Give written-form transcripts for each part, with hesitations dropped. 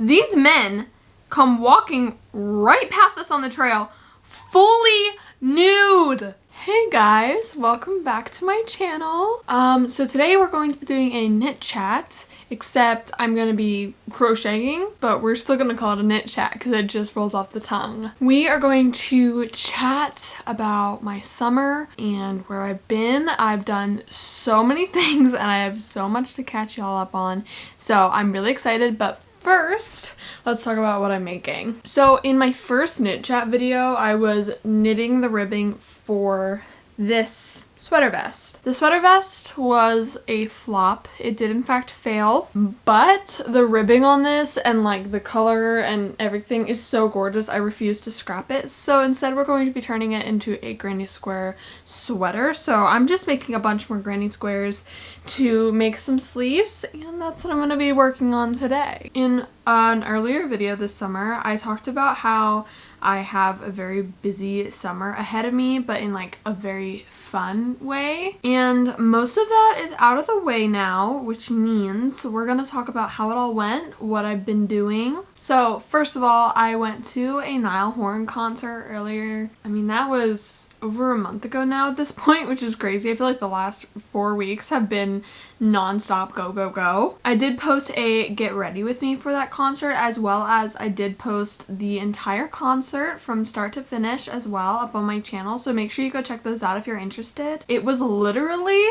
these men come walking right past us on the trail, fully nude. Hey guys, welcome back to my channel. So today we're going to be doing a knit chat, except I'm going to be crocheting, but we're still going to call it a knit chat because it just rolls off the tongue. We are going to chat about my summer and where I've been. I've done so many things and I have so much to catch y'all up on, so I'm really excited, but first, let's talk about what I'm making. So in my first knit chat video, I was knitting the ribbing for this sweater vest. The sweater vest was a flop. It did in fact fail, but the ribbing on this and like the color and everything is so gorgeous I refuse to scrap it. So instead we're going to be turning it into a granny square sweater. So I'm just making a bunch more granny squares to make some sleeves, and that's what I'm going to be working on today. In an earlier video this summer, I talked about how I have a very busy summer ahead of me, but in like a very fun way. And most of that is out of the way now, which means we're gonna talk about how it all went, what I've been doing. So first of all, I went to a Niall Horan concert earlier. I mean, that was over a month ago now at this point, which is crazy. I feel like the last 4 weeks have been non-stop go, go, go. I did post a get ready with me for that concert, as well as I did post the entire concert from start to finish as well up on my channel, so make sure you go check those out if you're interested. It was literally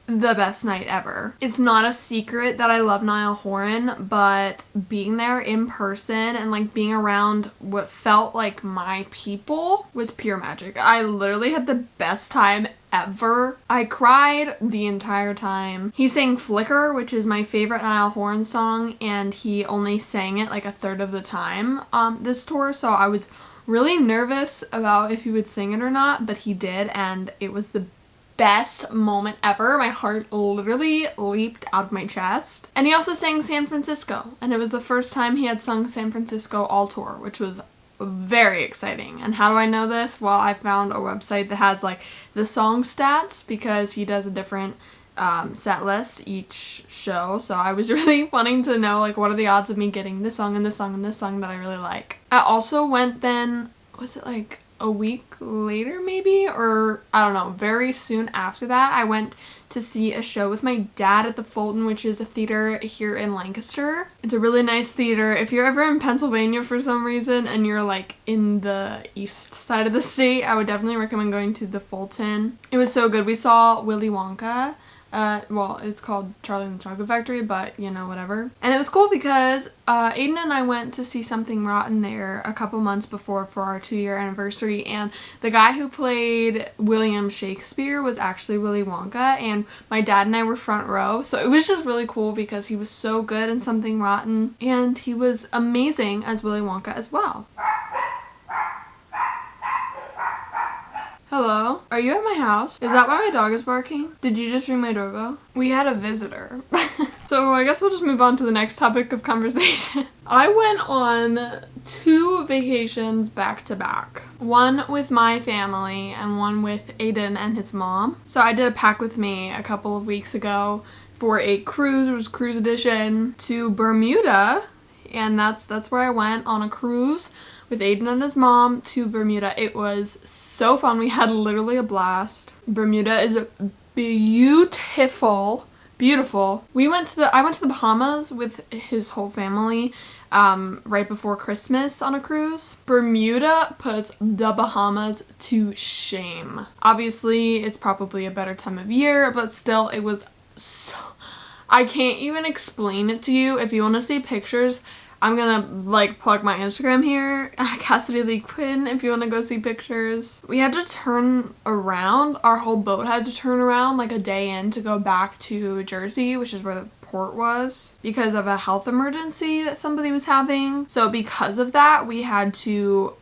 the best night ever. It's not a secret that I love Niall Horan, but being there in person and like being around what felt like my people was pure magic. I literally had the best time ever. I cried the entire time. He sang Flicker, which is my favorite Niall Horan song, and he only sang it like a third of the time this tour, so I was really nervous about if he would sing it or not, but he did, and it was the best moment ever. My heart literally leaped out of my chest. And he also sang San Francisco, and it was the first time he had sung San Francisco all tour, which was very exciting. And how do I know this? Well, I found a website that has like the song stats, because he does a different set list each show, so I was really wanting to know like what are the odds of me getting this song and this song and this song that I really like. I also went then, was it like a week later maybe, or I don't know, very soon after that, I went to see a show with my dad at the Fulton, which is a theater here in Lancaster. It's a really nice theater. If you're ever in Pennsylvania for some reason and you're like in the east side of the state, I would definitely recommend going to the Fulton. It was so good. We saw Willy Wonka. Well, it's called Charlie and the Chocolate Factory, but you know, whatever. And it was cool because Aiden and I went to see Something Rotten there a couple months before for our 2-year anniversary, and the guy who played William Shakespeare was actually Willy Wonka, and my dad and I were front row, so it was just really cool because he was so good in Something Rotten, and he was amazing as Willy Wonka as well. Hello? Are you at my house? Is that why my dog is barking? Did you just ring my doorbell? We had a visitor. So I guess we'll just move on to the next topic of conversation. I went on 2 vacations back to back. One with my family and one with Aiden and his mom. So I did a pack with me a couple of weeks ago for a cruise. It was cruise edition to Bermuda, and that's where I went on a cruise with Aiden and his mom to Bermuda. It was so fun. We had literally a blast. Bermuda is beautiful. Beautiful. I went to the Bahamas with his whole family right before Christmas on a cruise. Bermuda puts the Bahamas to shame. Obviously, it's probably a better time of year, but still, it was so... I can't even explain it to you. If you want to see pictures, I'm gonna like plug my Instagram here, Cassidy Lee Quinn, if you want to go see pictures. We had to turn around, our whole boat had to turn around like a day in to go back to Jersey, which is where the port was, because of a health emergency that somebody was having. So because of that, we had to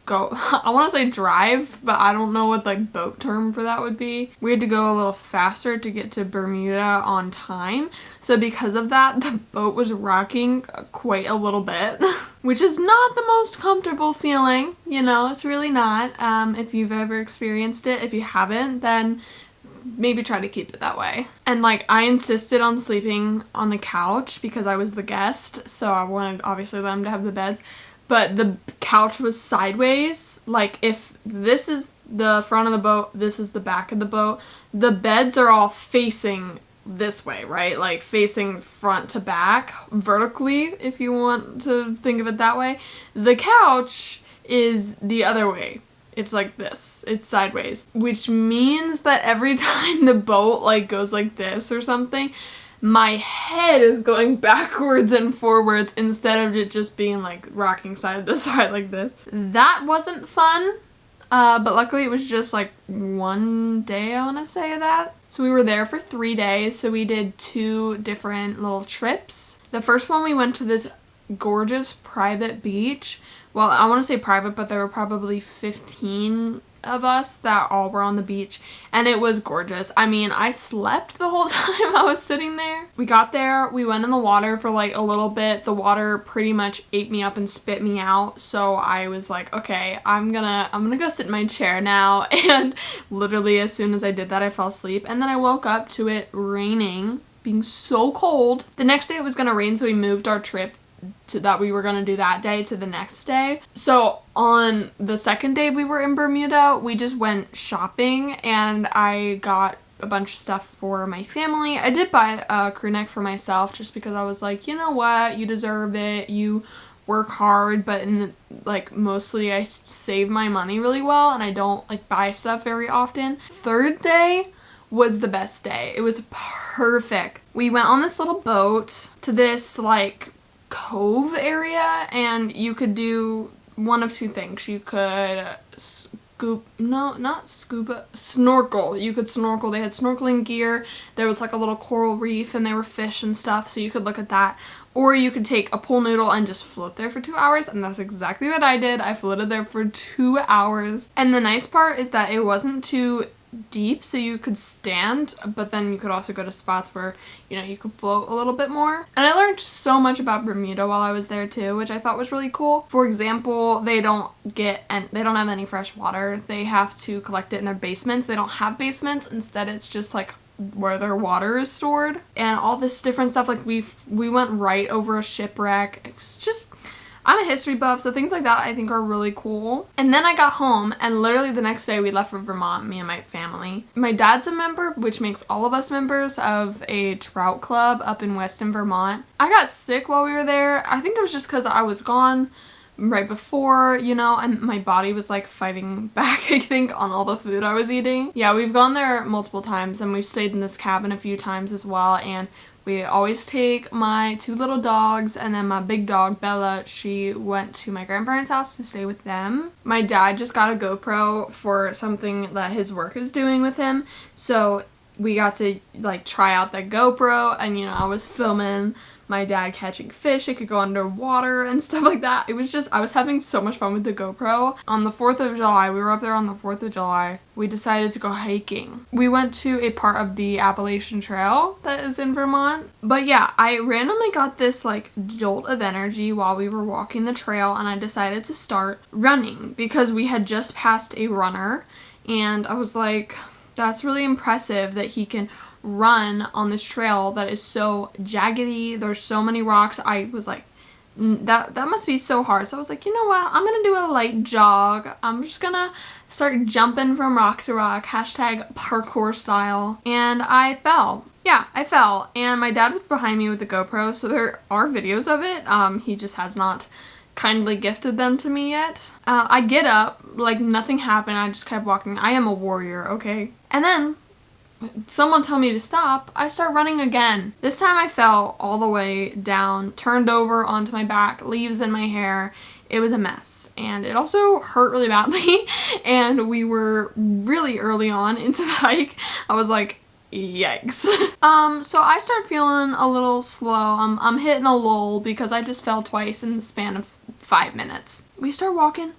go, I want to say drive, but I don't know what like boat term for that would be. We had to go a little faster to get to Bermuda on time. So because of that, the boat was rocking quite a little bit, which is not the most comfortable feeling, you know, it's really not. If you've ever experienced it, if you haven't, then maybe try to keep it that way. And like I insisted on sleeping on the couch because I was the guest, so I wanted obviously them to have the beds. But the couch was sideways. Like if this is the front of the boat, this is the back of the boat. The beds are all facing this way, right? Like facing front to back, vertically, if you want to think of it that way. The couch is the other way. It's like this. It's sideways. Which means that every time the boat like goes like this or something, my head is going backwards and forwards instead of it just being like rocking side to side like this. That wasn't fun, but luckily it was just like one day, I want to say that. So we were there for 3 days, so we did 2 different little trips. The first one we went to this gorgeous private beach. Well, I want to say private, but there were probably 15 of us that all were on the beach, and it was gorgeous. I mean, I slept the whole time I was sitting there. We got there, we went in the water for like a little bit. The water pretty much ate me up and spit me out, so I was like, okay, I'm gonna go sit in my chair now. And literally as soon as I did that, I fell asleep, and then I woke up to it raining, being so cold. The next day it was gonna rain, so we moved our trip that we were gonna do that day to the next day. So on the second day we were in Bermuda, we just went shopping, and I got a bunch of stuff for my family. I did buy a crew neck for myself just because I was like, you know what, you deserve it, you work hard, but like mostly I save my money really well and I don't like buy stuff very often. Third day was the best day. It was perfect. We went on this little boat to this like cove area, and you could do one of 2 things. You could snorkel. You could snorkel. They had snorkeling gear. There was like a little coral reef and there were fish and stuff, so you could look at that. Or you could take a pool noodle and just float there for 2 hours, and that's exactly what I did. I floated there for 2 hours. And the nice part is that it wasn't too deep, so you could stand, but then you could also go to spots where, you know, you could float a little bit more. And I learned so much about Bermuda while I was there too, which I thought was really cool. For example, they don't have any fresh water. They have to collect it in their basements. They don't have basements. Instead, it's just like where their water is stored, and all this different stuff. Like we went right over a shipwreck. It was just, I'm a history buff, so things like that I think are really cool. And then I got home, and literally the next day we left for Vermont, me and my family. My dad's a member, which makes all of us members of a trout club up in Weston, Vermont. I got sick while we were there. I think it was just because I was gone right before, you know, and my body was like fighting back, I think, on all the food I was eating. Yeah, we've gone there multiple times, and we've stayed in this cabin a few times as well, and we always take my 2 little dogs, and then my big dog, Bella, she went to my grandparents' house to stay with them. My dad just got a GoPro for something that his work is doing with him, so we got to like try out that GoPro, and you know, I was filming my dad catching fish. It could go underwater and stuff like that. It was just, I was having so much fun with the GoPro. On the 4th of July, we were up there on the 4th of July, we decided to go hiking. We went to a part of the Appalachian Trail that is in Vermont. But yeah, I randomly got this like jolt of energy while we were walking the trail, and I decided to start running because we had just passed a runner, and I was like, that's really impressive that he can run on this trail that is so jaggedy. There's so many rocks. I was like, that must be so hard. So I was like, you know what, I'm gonna do a light jog. I'm just gonna start jumping from rock to rock, hashtag parkour style. And I fell. Yeah, I fell, and my dad was behind me with the GoPro, so there are videos of it. He just has not kindly gifted them to me yet. I get up like nothing happened. I just kept walking. I am a warrior, okay? And then someone told me to stop. I start running again. This time I fell all the way down, turned over onto my back, leaves in my hair. It was a mess, and it also hurt really badly, and we were really early on into the hike. I was like, yikes. So I start feeling a little slow. I'm hitting a lull because I just fell twice in the span of 5 minutes. We start walking,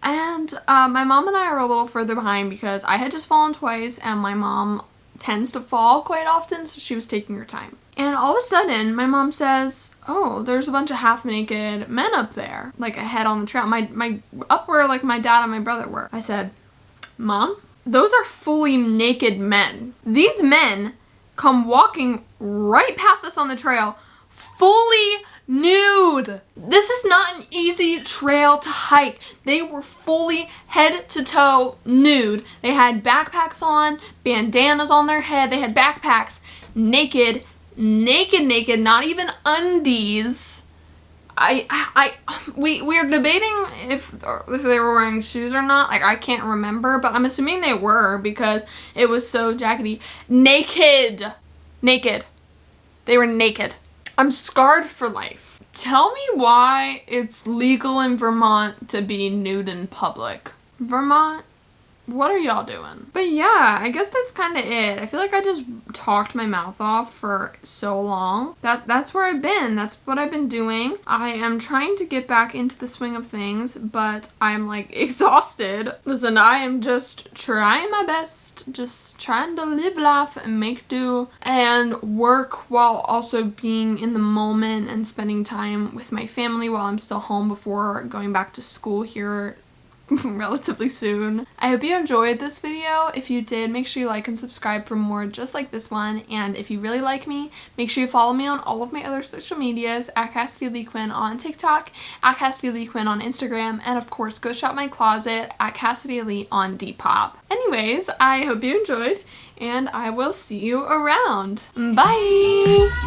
and my mom and I are a little further behind because I had just fallen twice, and my mom tends to fall quite often, so she was taking her time. And all of a sudden, my mom says, oh, there's a bunch of half-naked men up there, like ahead on the trail, up where like my dad and my brother were. I said, Mom, those are fully naked men. These men come walking right past us on the trail, fully nude. This is not an easy trail to hike. They were fully head to toe nude. They had backpacks on, bandanas on their head. They had backpacks, naked, not even undies. We were debating if they were wearing shoes or not. Like, I can't remember, but I'm assuming they were because it was so jackety. Naked. They were naked. I'm scarred for life. Tell me why it's legal in Vermont to be nude in public. Vermont, what are y'all doing? But yeah, I guess that's kind of it. I feel like I just talked my mouth off for so long. That's where I've been. That's what I've been doing. I am trying to get back into the swing of things, but I'm like exhausted. Listen, I am just trying my best, just trying to live life and make do and work while also being in the moment and spending time with my family while I'm still home before going back to school here relatively soon. I hope you enjoyed this video. If you did, make sure you like and subscribe for more just like this one. And if you really like me, make sure you follow me on all of my other social medias at Cassidy Lee Quinn on TikTok, at Cassidy Lee Quinn on Instagram, and of course go shop my closet at Cassidy Lee on Depop. Anyways, I hope you enjoyed and I will see you around. Bye!